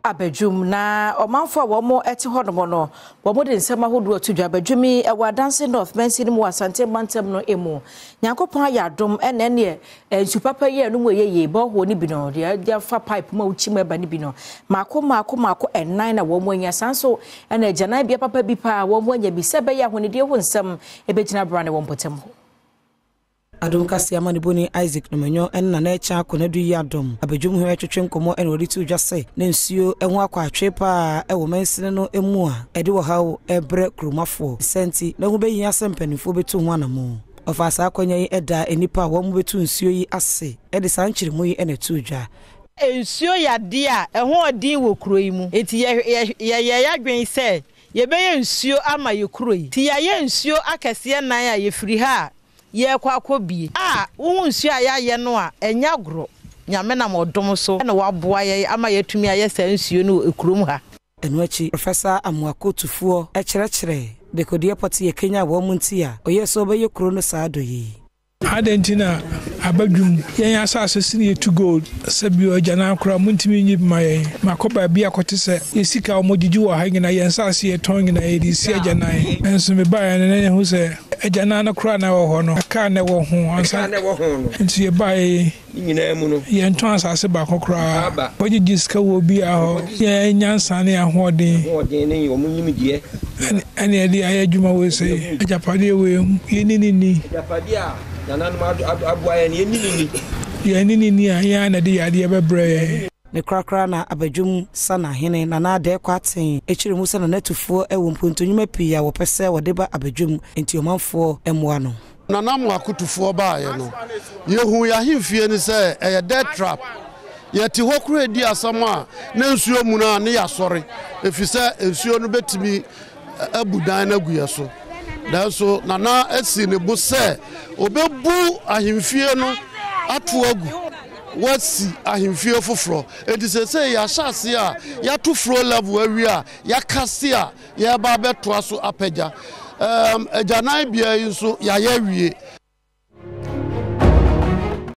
Abadwum na omanfo womo ete hodomo no womo de nsema hodo atudwa Abadwum e Adansi North mensi ni mu asante mantem no emu Nyankopon ya Adom ene nsupapa ye no mu yeye boho ni bi no de fa pipe ma uchi ma ba ni bi no mako enan na womo anya sanso ene agyanan bia papa bi pa womo anya bi sebe ya honede ho nsem ebegina brane wo mpotem ho Adom Kasee amani boni Isaac Nomenyo en na echa akonadu yi Adom Abadwum ho etwetwe nkomo en wori tu dwase na nsuo enho akwa atwe pa e wo mensene no emu a ede wo hawo ebre kromafo senti na ho beyi asempanifo betu ho anamo ofasa akonya yi eda enipa wo mu betu nsuo yi ase ede sanchire mu yi ene tu dwa nsuo ya de a eho odin wo kuro yi mu enti ye yadwen se ye beye nsuo ama ye kuro yi ti ye nsuo akese nan a ye firi ha ye kwakobi wo nsuo a ye no a enya gro nyame na modom so na waboa ye ama yetumi aye sa nsuo no ekurum ha eno achi Professor Amuakotufuo ekyerɛkyerɛ de kodie pɔte ye Kenya wo munti a oye so be ye kuro no saa do yi Adentina Abadwum yen asase sine to gold sabio jana kura muntimi nyi maye makoba bia kote se yesika omodiji wo ha nyina yen asase ye ton nyina ye di sia jana enso me ba ne hu se jana na kura na wo ho no aka na wo ho ansa nti ye ba nyina mu no yen ton asase ba kokura bodiji ska wo bia ho ye nyansa ne ahoden ne yo munyimi die ane edi ayadwuma we se ajapade we ye ni ajapade a nanan abuaye ne nini ya na de yade bebre ne krakra na Abadwum sana hene na na de kwaten ekire mu sana natufuo ewo mpontonyuma pii a wo pese wo de ba Abadwum enti omanfo emwa no nana mu akutufuo baaye no yehu ya himfie ni se eye death trap yeti hokuru edi asama na nsuo mu na ne yasore efise nsuo no betimi abudan na guyeso danso nana esi ne bu se obebu ahimfie no atoagu wasi ahimfie foforo edisese ya hyase a ya to fro level awi a ya kase a ya ba beto aso apagya agyanan bia yi nso ya ya wie